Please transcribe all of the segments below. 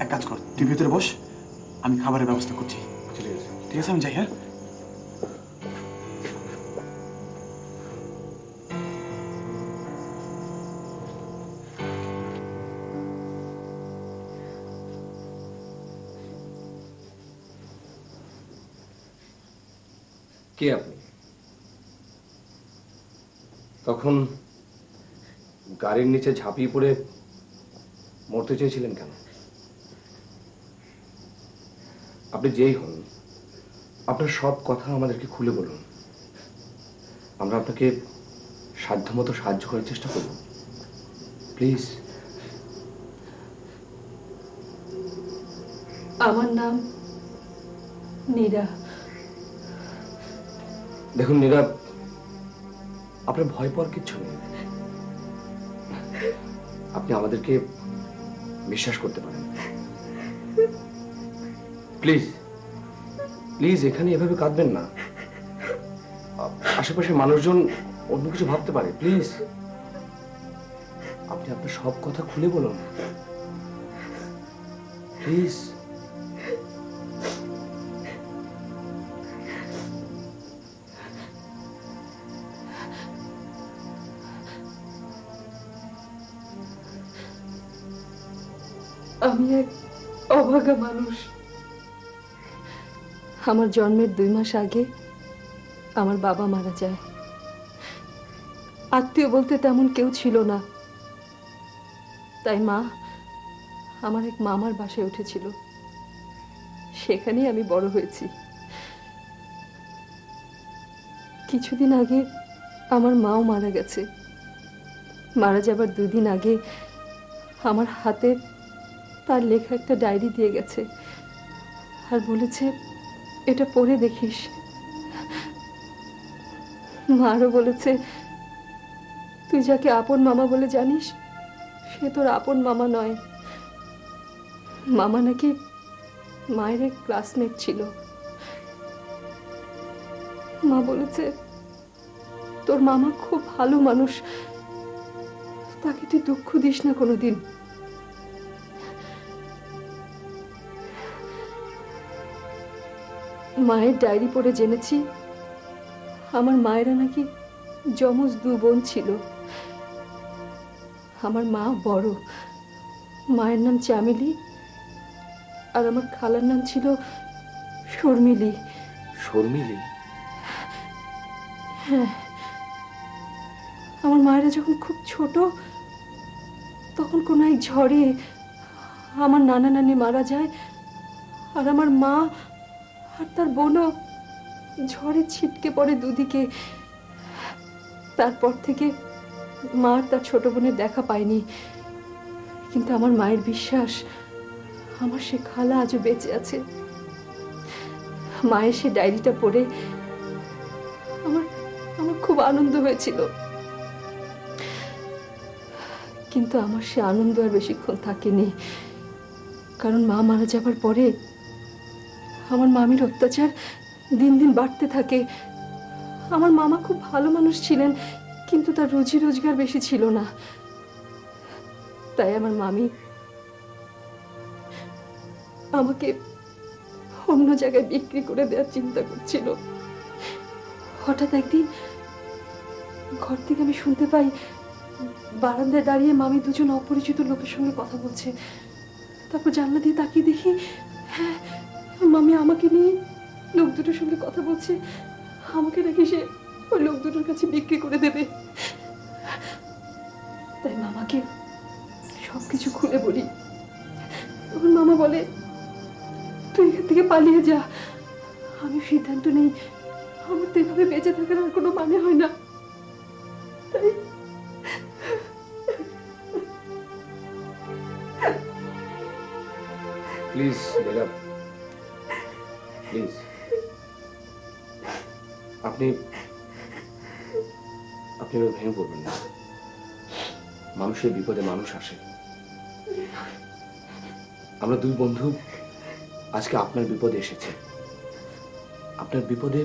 এক কাজ কর, তুই ভেতরে বস, আমি খাবারের ব্যবস্থা করছি। ঠিক আছে, ঠিক আছে, আমি যাই। হ্যাঁ, কে আপনি? তখন গাড়ির নিচে ঝাঁপিয়ে পড়ে মরতে চেয়েছিলেন কেন? আপনি যেই হন, আপনার সব কথা আমাদেরকে খুলে বলুন। আমরা আপনাকে সাধ্যমতো সাহায্য করার চেষ্টা করব। প্লিজ। আমার নাম নীরা। দেখুন নীরা, আপনার ভয় পাওয়ার কিচ্ছু নেই। আপনি আমাদেরকে বিশ্বাস করতে পারেন। প্লিজ প্লিজ, এখানে এভাবে কাঁদবেন না। আশেপাশে মানুষজন অন্য কিছু ভাবতে পারে। প্লিজ, আপনি আপনার সব কথা খুলে বলুন। প্লিজ। আমি এক অভাগা মানুষ। আমার জন্মের 2 মাস আগে আমার বাবা মারা যায়। আত্মীয় বলতে তেমন কেউ ছিল না, তাই মা আমার এক মামার বাসায় উঠেছিল। সেখানেই আমি বড় হয়েছি। কিছুদিন আগে আমার মাও মারা গেছে। মারা যাবার 2 দিন আগে আমার হাতে তার লেখা একটা ডায়েরি দিয়ে গেছে, আর বলেছে এটা পড়ে দেখিস। মা আরো বলেছে, তুই যাকে আপন মামা বলে জানিস সে তোর আপন মামা নয়। মামা নাকি মায়ের এক ক্লাসমেট ছিল। মা বলেছে তোর মামা খুব ভালো মানুষ, তাকে তুই দুঃখ দিস না কোনোদিন। মায়ের ডায়েরি পড়ে জেনেছি আমার মায়েরা নাকি যমজ 2 বোন ছিল। আমার মা বড়, মায়ের নাম চামেলি, আর আমার খালার নাম ছিল শর্মিলি। শর্মিলি? হ্যাঁ, আমার মায়েরা যখন খুব ছোট তখন কোনো এক ঝড়ে আমার নানা নানি মারা যায়, আর আমার মা আর তার বোনও ঝড়ে ছিটকে পড়ে দুদিকে। তারপর থেকে মা আর তার ছোট বোনের দেখা পায়নি, কিন্তু আমার মায়ের বিশ্বাস আমার সে খালা আজও বেঁচে আছে। মায়ের সে ডায়েরিটা পড়ে আমার আমার খুব আনন্দ হয়েছিল, কিন্তু আমার সে আনন্দ আর বেশিক্ষণ থাকেনি। কারণ মা মারা যাবার পরে আমার মামির অত্যাচার দিন দিন বাড়তে থাকে। আমার মামা খুব ভালো মানুষ ছিলেন, কিন্তু তার রুজি রোজগার বেশি ছিল না। তাই আমার মামি আমাকে অন্য জায়গায় বিক্রি করে দেওয়ার চিন্তা করছিল। হঠাৎ একদিন ঘর থেকে আমি শুনতে পাই বারান্দায় দাঁড়িয়ে মামি 2জন অপরিচিত লোকের সঙ্গে কথা বলছে। তারপর জানলা দিয়ে তাকিয়ে দেখি, হ্যাঁ, মামি আমাকে নিয়ে লোক দুটোর সঙ্গে কথা বলছে। আমাকে নাকি সে ওই লোক দুটোর কাছে বিক্রি করে দেবে। তাই মামাকে সবকিছু খুলে বলি। তখন মামা বলে, তুই এখান থেকে পালিয়ে যা। আমি সিদ্ধান্ত নেই আমার তো এভাবে বেঁচে থাকার আর কোনো মানে হয় না। তাই প্লিজ নীরা, প্লিজ, আপনি ভেঙে পড়বেন না। মানুষের বিপদে মানুষ আসে। আমরা 2 বন্ধু আজকে আপনার বিপদে এসেছি। আপনার বিপদে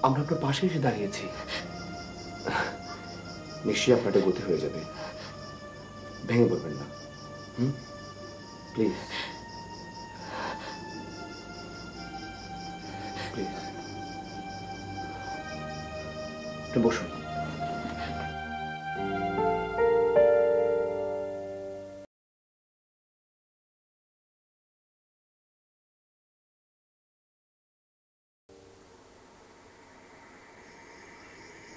আমরা আপনার পাশে এসে দাঁড়িয়েছি। নিশ্চয়ই আপনার গতি হয়ে যাবে, ভেঙে পড়বেন না। প্লিজ প্লিজ আপনি বসুন।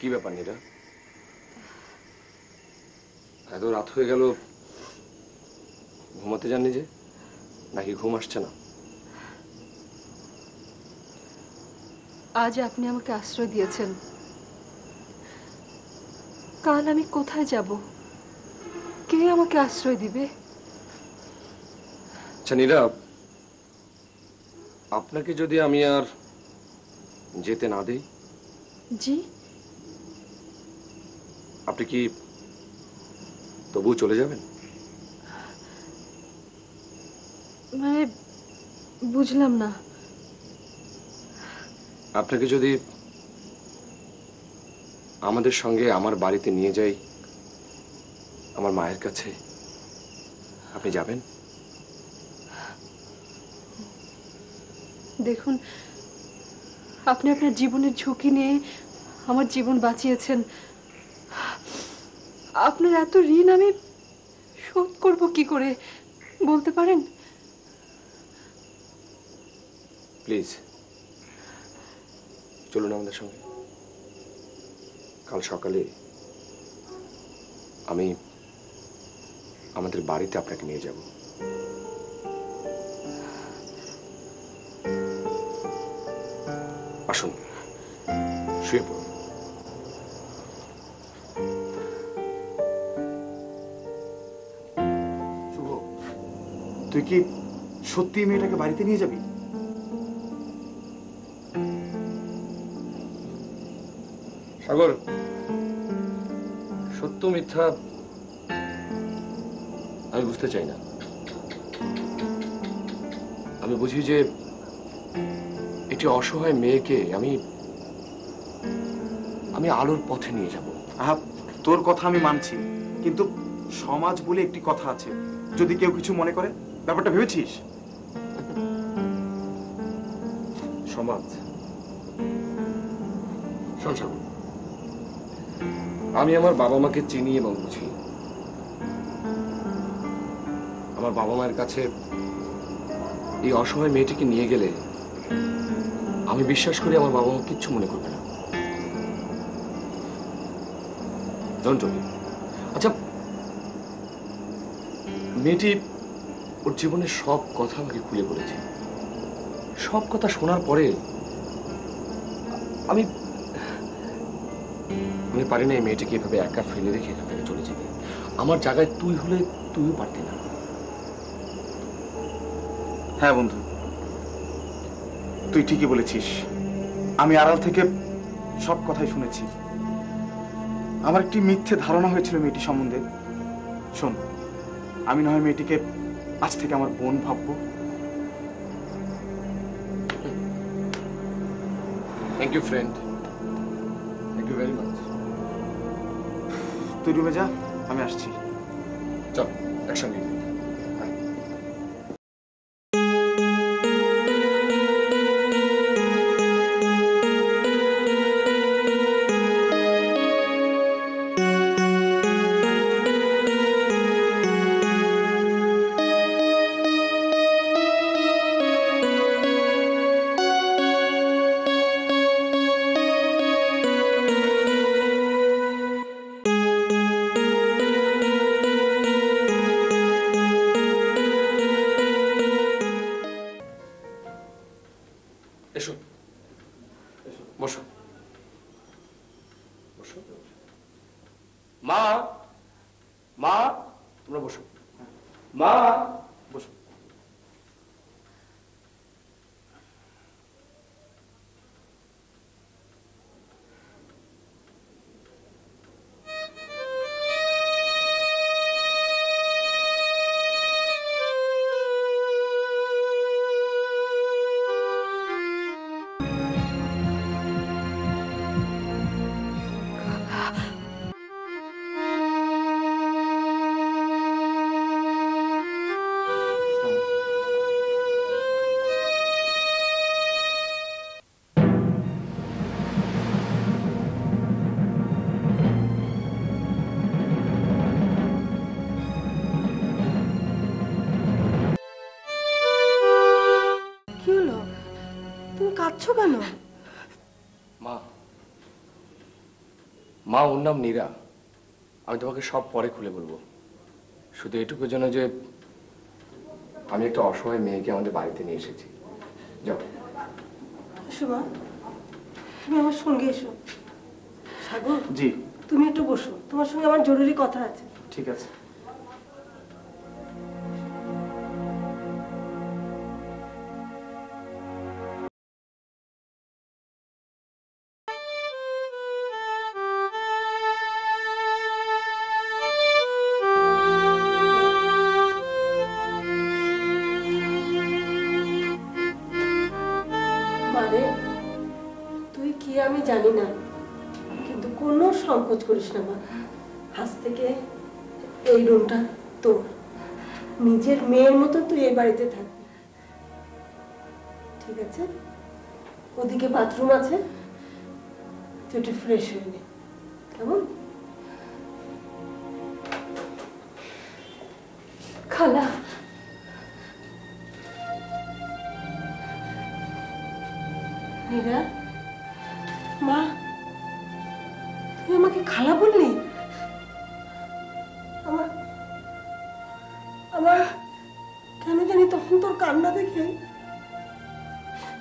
কি ব্যাপার নীরা, এত রাত হয়ে গেল, ঘুমাতে যাননি যে? নাকি ঘুম আসছে না? আজ আপনি আমাকে আশ্রয় দিয়েছেন, কাল আমি কোথায় যাব? কে আমাকে আশ্রয় দিবে? আচ্ছা নীরা, আপনাকে যদি আমি আর যেতে না দেই, জি? আপনি কি তবুও চলে যাবেন? মানে বুঝলাম না। আপনাকে যদি আমাদের সঙ্গে আমার বাড়িতে নিয়ে যাই, আমার মায়ের কাছে, আপনি যাবেন? দেখুন, আপনি আপনার জীবনের ঝুঁকি নিয়ে আমার জীবন বাঁচিয়েছেন। আপনার এত ঋণ আমি শোধ করব কি করে বলতে পারেন? প্লিজ চলুন আমাদের সঙ্গে। কাল সকালে আমি আমাদের বাড়িতে আপনাকে নিয়ে যাব। আসুন, শুয়ে পড়ুন। শুভ, তুই কি সত্যি মেয়েটাকে বাড়িতে নিয়ে যাবি? সাগর, সত্য মিথ্যা আমি বুঝতে চাই না। আমি বুঝি যে একটি অসহায় মেয়েকে আমি আলোর পথে নিয়ে যাব। আহা, তোর কথা আমি মানছি, কিন্তু সমাজ বলে একটি কথা আছে, যদি কেউ কিছু মনে করে, ব্যাপারটা ভেবেছিস? সমাজ? শোন সাগর, আমি আমার বাবা মাকে চিনি এবং বুঝি। আমার বাবা মায়ের কাছে এই অসহায় মেয়েটিকে নিয়ে গেলে আমি বিশ্বাস করি আমার বাবা মা কিচ্ছু মনে করবে না। Don't worry. আচ্ছা, মেয়েটি ওর জীবনের সব কথা আমাকে খুলে বলেছে। সব কথা শোনার পরে আমি পারি না এই মেয়েটিকে এভাবে একা ফেলে রেখে এখান থেকে চলে যেতে। আমার জায়গায় তুই হলে তুইও পারতি না। হ্যাঁ বন্ধু, তুই ঠিকই বলেছিস। আমি আড়াল থেকে সব কথাই শুনেছি। আমার একটি মিথ্যে ধারণা হয়েছিল মেয়েটি সম্বন্ধে। শোন, আমি না হয় মেয়েটিকে আজ থেকে আমার বোন ভাববো। Thank you friend, thank you very much. তুই রুমে যা, আমি আসছি। চল একসঙ্গে। এসো, বসো বসো। মা, মা, তোমরা বসো। মা, বসো। কাঁদছো কেন? মা, মা ওর নাম নীরা। আমি তোমাকে সব পরে খুলে বলবো। শুধু এটুকুর জন্য যে আমি একটা অসহায় মেয়েকে আমাদের বাড়িতে নিয়ে এসেছি। যাও। এসো মা, তুমি আমার সঙ্গে এসো। সাগর, জি তুমি একটু বসো, তোমার সঙ্গে আমার জরুরি কথা আছে। ঠিক আছে। মানে তুই কি আমি জানি না, কিন্তু কোনো সংকোচ করিস না মা। আজ থেকে এই রুমটা তোর, নিজের মেয়ের মতো তুই এই বাড়িতে থাকবি, ঠিক আছে? ওদিকে বাথরুম আছে, তুই একটু ফ্রেশ হয়ে নে, কেমন? খালা, নীরা, মা, তুই আমাকে খালা বললি? আমার আমার কেন জানি তখন তোর কান্না দেখে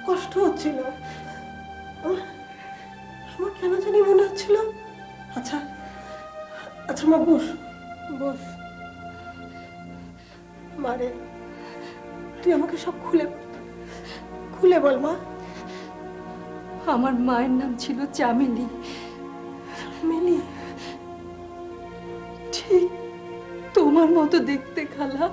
কষ্ট হচ্ছিল। আমার আমার কেন জানি মনে হচ্ছিল। আচ্ছা আচ্ছা মা, বস বস। মারে, তুই আমাকে সব খুলে খুলে বল মা। আমার মায়ের নাম ছিল চামেলি। মিলি, ঠিক তোমার মতো দেখতে খালা।